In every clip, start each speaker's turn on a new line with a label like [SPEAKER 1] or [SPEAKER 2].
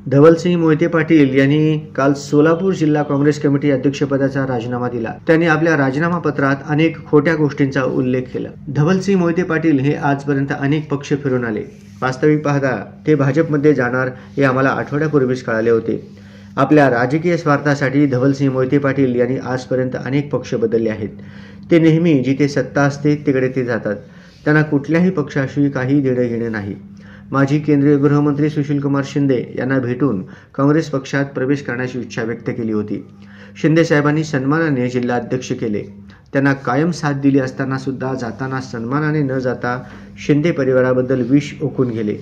[SPEAKER 1] धवलसिंह मोहिते पाटील यांनी काल सोलापूर जिल्हा काँग्रेस कमिटी अध्यक्षपदाचा राजीनामा दिला। त्यांनी आपल्या राजीनामा पत्रात अनेक खोट्या गोष्टींचा उल्लेख केला। धवलसिंह मोहिते पाटील हे आजपर्यंत अनेक पक्ष फिरून आले। वास्तविक पाहता ते भाजपमध्ये जाणार हे आम्हाला आठवड्यापूर्वीच कळाले होते। आपल्या राजकीय स्वार्थासाठी धवलसिंह मोहिते पाटील यांनी आजपर्यंत अनेक पक्ष बदलले आहेत। ते नेहमी जिथे सत्ता असते तिकडे ते जातात। त्यांना कुठल्याही पक्षाशी काही देणे घेणे नाही। माजी केंद्रीय गृहमंत्री सुशीलकुमार शिंदे यांना भेटून काँग्रेस पक्षात प्रवेश करण्याची इच्छा व्यक्त केली होती। शिंदे साहेबांनी सन्मानाने जिल्हाध्यक्ष केले। त्यांना कायम साथ दिली असताना सुद्धा जाताना सन्मानाने न जाता शिंदे परिवाराबद्दल विष ओकून गेले।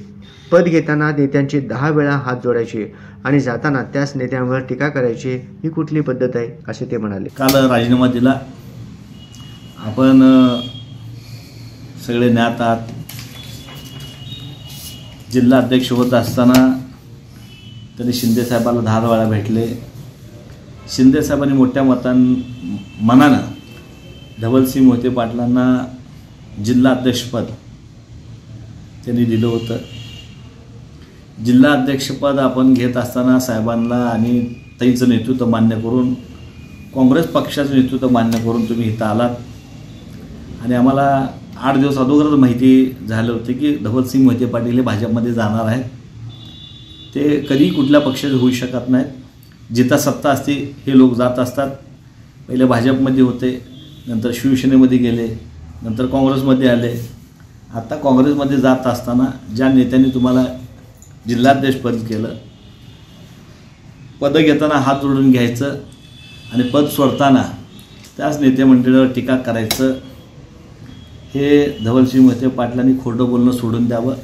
[SPEAKER 1] पद घेताना नेत्यांचे 10 वेळा हात जोडायचे आणि जाताना त्याच नेत्यांवर टीका करायची, ही कुठली पद्धत आहे असे ते म्हणाले।
[SPEAKER 2] काल राजीनामा दिला। आपण सगळे ज्ञात आहात, जिल्हा अध्यक्ष होत असताना त्यांनी शिंदे साहेबाला 10 वेळा भेटले। शिंदे साहेबांनी मोठ्या मनानं धवलसिंह मोहिते पाटलांना जिल्हा अध्यक्षपद त्यांनी दिलं होतं। जिल्हा अध्यक्षपद आपण घेत असताना साहेबांना आणि त्यांचं नेतृत्व मान्य करून, काँग्रेस पक्षाचं नेतृत्व मान्य करून तुम्ही इथं आलात आणि आम्हाला 8 दिवस अगोदरच माहिती झालं होती की धवलसिंह मोहिते पाटील हे भाजपमध्ये जाणार आहेत। ते कधी कुठल्या पक्षाचे होऊ शकत नाहीत। जिथं सत्ता असते हे लोक जात असतात। पहिले भाजपमध्ये होते, नंतर शिवसेनेमध्ये गेले, नंतर काँग्रेसमध्ये आले। आता काँग्रेसमध्ये जात असताना ज्या नेत्यांनी तुम्हाला जिल्हाध्यक्षपद केलं, पद घेताना हात जोडून घ्यायचं आणि पद सोडताना त्याच नेते मंडळीवर टीका करायचं, हे धवलसिंह मोहिते पाटलांनी खोटं बोलणं सोडून द्यावं।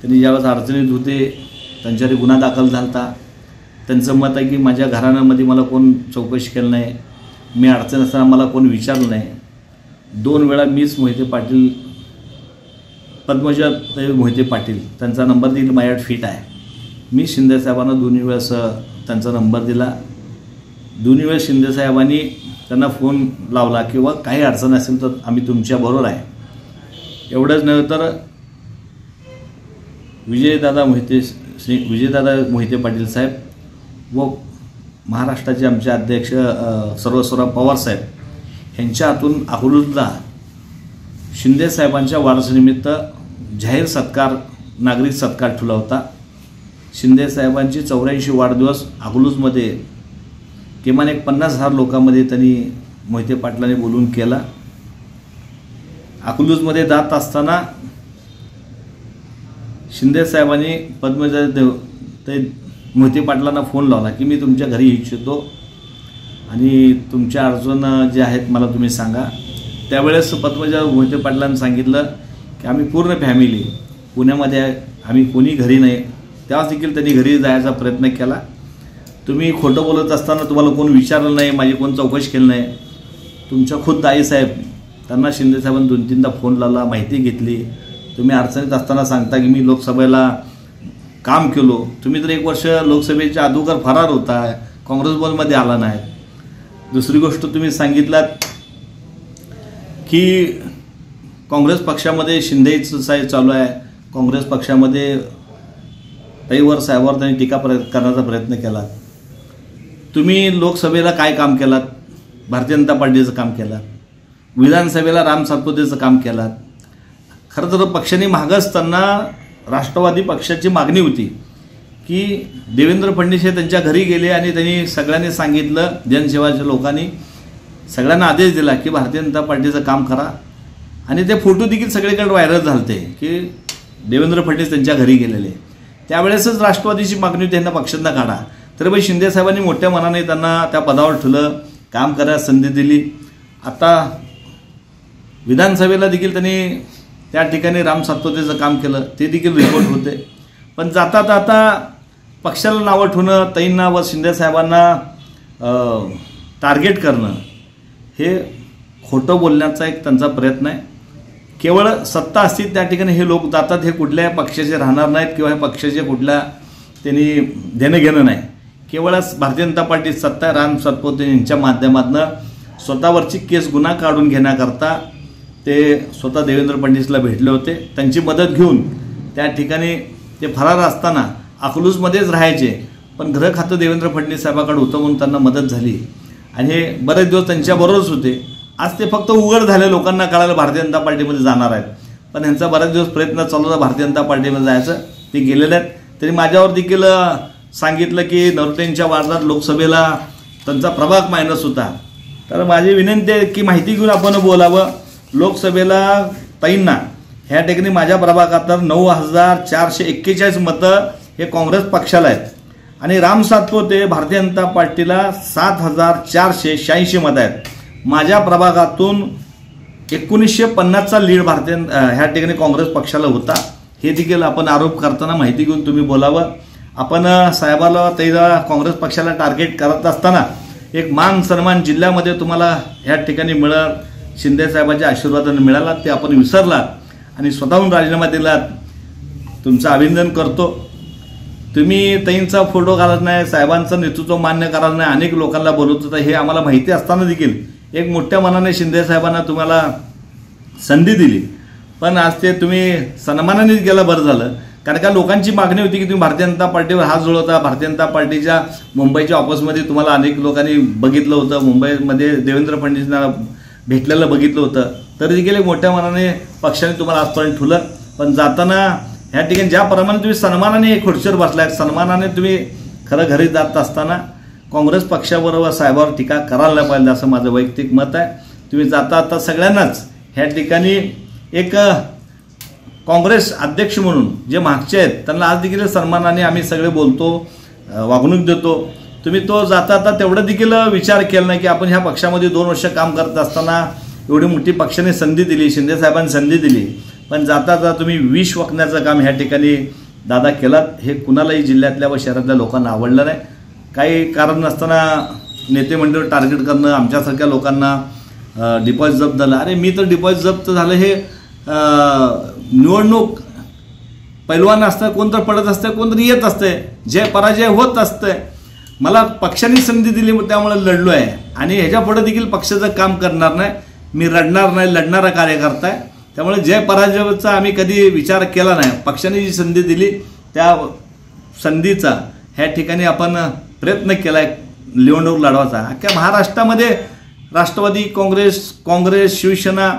[SPEAKER 2] त्यांनी ज्यावेळेस अडचणीत होते त्यांच्यावर गुन्हा दाखल झाला होता। त्यांचं मत आहे की माझ्या घराण्यामध्ये मला कोण चौकशी केलं नाही, मी अडचण असताना मला कोण विचारलं नाही। 2 वेळा मीच मोहिते पाटील, पद्मजा मोहिते पाटील, त्यांचा नंबर दिला माझ्याकडे फिट आहे। मी शिंदे साहेबांना 2 वेळेस त्यांचा नंबर दिला। 2 वेळेस शिंदे साहेबांनी त्यांना फोन लावला किंवा काही अडचण असेल तर आम्ही तुमच्याबरोबर आहे। एवढंच नव्हे तर विजयदादा मोहिते पाटील साहेब व महाराष्ट्राचे आमचे अध्यक्ष सर्वस्वराव पवार साहेब यांच्या हातून अकलूजला शिंदे साहेबांच्या वाढदिवसानिमित्त जाहीर सत्कार, नागरिक सत्कार ठेवला होता। शिंदे साहेबांची 84 वाढदिवस अकलूजमध्ये किमान 50,000 लोकांमध्ये त्यांनी मोहिते पाटलांनी बोलून केला। अकलूजमध्ये जात असताना शिंदे साहेबांनी पद्मजा मोहिते पाटलांना फोन लावला की मी तुमच्या घरी येऊ इच्छितो आणि तुमच्या अडचण जे आहेत मला तुम्ही सांगा। त्यावेळेस पद्मजा मोहिते पाटलांनी सांगितलं की आम्ही पूर्ण फॅमिली पुण्यामध्ये आहे, आम्ही कोणी घरी नाही। त्यावेळेस देखील त्यांनी घरी जायचा प्रयत्न केला। तुम्ही खोटं बोलत असताना तुम्हाला कोण विचारलं नाही, माझी कोण चौकशी केली नाही। तुमच्या खुद्द आईसाहेब त्यांना शिंदे साहेबांनी 2-3दा फोन लावला, माहिती घेतली। तुम्ही अडचणीत असताना सांगता की मी लोकसभेला काम केलो, तुम्ही तर 1 वर्ष लोकसभेच्या अगोदर फरार होता, काँग्रेसमध्ये आला नाही। दुसरी गोष्ट तुम्ही सांगितलात की काँग्रेस पक्षामध्ये शिंदेचं साहेब चालू आहे, काँग्रेस पक्षामध्ये तैवर साहेबांवर त्यांनी टीका करण्याचा प्रयत्न केला। तुम्ही लोकसभेला काय काम केलात? भारतीय जनता पार्टीचं काम केलं, विधानसभेला राम सातपुतेचं काम केलं। खरं तर पक्षाने मागच त्यांना राष्ट्रवादी पक्षाची मागणी होती की देवेंद्र फडणवीस हे त्यांच्या घरी गेले आणि त्यांनी सगळ्यांनी सांगितलं, जनसेवाच्या लोकांनी सगळ्यांना आदेश दिला की भारतीय जनता पार्टीचं काम करा। आणि ते फोटो देखील सगळीकडे व्हायरल झालते की देवेंद्र फडणवीस त्यांच्या घरी गेलेले। त्यावेळेसच राष्ट्रवादीची मागणी होती त्यांना पक्षांना काढा। तर बाई शिंदे साहेबांनी मोठ्या मनाने त्यांना त्या पदावर ठेवलं, काम करायला संधी दिली। आता विधानसभेला देखील त्यांनी त्या ठिकाणी राम सातपुतेचं काम केलं, ते देखील रिपोर्ट होते। पण जाता जाता पक्षाला नावं ठेवणं, ताईंना व शिंदे साहेबांना टार्गेट करणं हे खोटं बोलण्याचा एक त्यांचा प्रयत्न आहे। केवळ सत्ता असतील त्या ठिकाणी हे लोक जातात, हे कुठल्या पक्षाचे राहणार नाहीत किंवा हे पक्षाचे कुठल्या त्यांनी देणं घेणं नाही। केवळ भारतीय जनता पार्टी सत्ता राम सातपुते यांच्या माध्यमातून स्वतःवरची केस गुन्हा काढून घेण्याकरता ते स्वतः देवेंद्र फडणवीसला भेटले होते। त्यांची मदत घेऊन त्या ठिकाणी ते फरार असताना अकलूजमध्येच राहायचे, पण गृह खातं देवेंद्र फडणवीस साहेबांकडे होतं म्हणून त्यांना मदत झाली आणि हे बरेच दिवस त्यांच्याबरोबरच होते. आज ते फक्त उघड झाले, लोकांना कळालं भारतीय जनता पार्टीमध्ये जाणार आहेत, पण यांचा बरेच दिवस प्रयत्न चालू होता भारतीय जनता पार्टीमध्ये जायचं. ते गेलेले आहेत. तरी माझ्यावर देखील सांगितलं की नरोटेंच्या वार्डात लोकसभेला त्यांचा प्रभाग मायनस होता. तर माझी विनंती आहे की माहिती घेऊन आपण बोलावं. लोकसभेला ताईंना ह्या ठिकाणी माझ्या प्रभागात 9,441 मतं हे काँग्रेस पक्षाला आहेत आणि राम सातपुते भारतीय जनता पार्टीला 7,486 मतं आहेत. माझ्या प्रभागातून 1950चा लीड ह्या ठिकाणी काँग्रेस पक्षाला होता. हे देखील आपण आरोप करताना माहिती घेऊन तुम्ही बोलावं. आपण साहेबाला त्याला काँग्रेस पक्षाला टार्गेट करत असताना एक मान सन्मान जिल्ह्यामध्ये तुम्हाला ह्या ठिकाणी मिळाला, शिंदे साहेबांच्या आशीर्वादाने मिळाला, ते आपण विसरलात आणि स्वतःहून राजीनामा दिलात. तुमचं अभिनंदन करतो. तुम्ही ताईंचा फोटो घालत नाही, साहेबांचं नेतृत्व मान्य करत नाही, अनेक लोकांना बोलवत होता, हे आम्हाला माहिती असताना देखील एक मोठ्या मनाने शिंदे साहेबांना तुम्हाला संधी दिली, पण आज ते तुम्ही सन्मानानेच गेला. बरं झालं, कारण का लोकांची मागणी होती की तुम्ही भारतीय जनता पार्टीवर हात जुळवता. भारतीय जनता पार्टीच्या मुंबईच्या ऑफिसमध्ये तुम्हाला अनेक लोकांनी बघितलं होतं, मुंबईमध्ये देवेंद्र फडणवीसांना भेटलेलं बघितलं होतं, तरी देखील मोठ्या मनाने पक्षाने तुम्हाला आजपर्यंत ठुलं. पण जाताना ह्या ठिकाणी ज्याप्रमाणे तुम्ही सन्मानाने खुर्चीवर बसलाय, सन्मानाने तुम्ही खरं घरी जात असताना काँग्रेस पक्षाबरोबर साहेबावर टीका करायला पाहिजे असं माझं वैयक्तिक मत आहे. तुम्ही जाता आता सगळ्यांनाच ह्या ठिकाणी एक काँग्रेस अध्यक्ष म्हणून जे मागचे आहेत त्यांना आज देखील सन्मानाने आम्ही सगळे बोलतो, वागणूक देतो. तुम्ही तो जाता तेवढं देखील विचार केला नाही की आपण ह्या पक्षामध्ये 2 वर्ष काम करत असताना एवढी मोठी पक्षाने संधी दिली, शिंदे साहेबांनी संधी दिली, पण जाता तुम्ही विष वकण्याचं काम ह्या ठिकाणी दादा केलात. हे कुणालाही जिल्ह्यातल्या व शहरातल्या लोकांना आवडलं नाही. काही कारण नसताना नेते मंडळ टार्गेट करणं, आमच्यासारख्या लोकांना डिपॉझिट जप्त झालं. अरे मी तर डिपॉझिट जप्त झालं हे निवडणूक पैलवान असतं, कोणतर पडत असतं, कोणतरी येत असते, जय पराजय होत असतं. मला पक्षाने संधी दिली त्यामुळे लढलो आहे आणि ह्याच्या पुढे देखील पक्षाचं काम करणार नाही. मी रडणार नाही, लढणारा कार्यकर्ता आहे. त्यामुळे जय पराजयाचा आम्ही कधी विचार केला नाही. पक्षाने जी संधी दिली त्या संधीचा ह्या ठिकाणी आपण प्रयत्न केला आहे निवडणूक लढवायचा. अख्ख्या महाराष्ट्रामध्ये राष्ट्रवादी काँग्रेस, शिवसेना